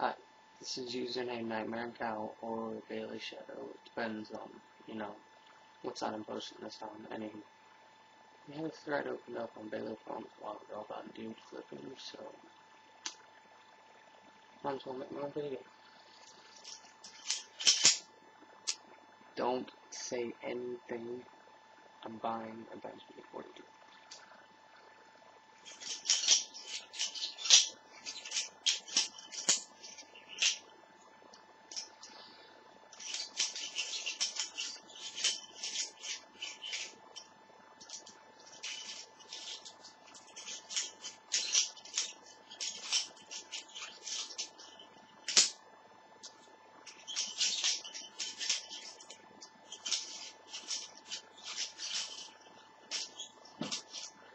Hi, this is username Manupilation or Bali Shadow. It depends on, what side I'm posting this on. We had a thread opened up on Bali Forums a while ago about Nude flipping, so might as well make my own video. Don't say anything. I'm buying a bench with 42.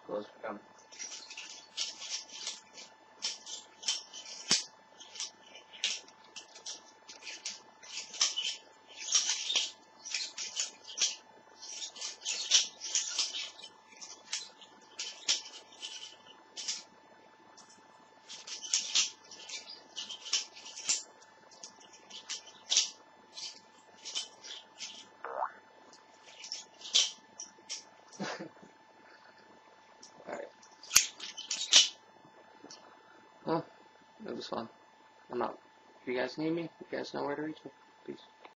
Close for coming. Alright. Well, it was fun. I'm out. If you guys need me, you guys know where to reach me. Peace.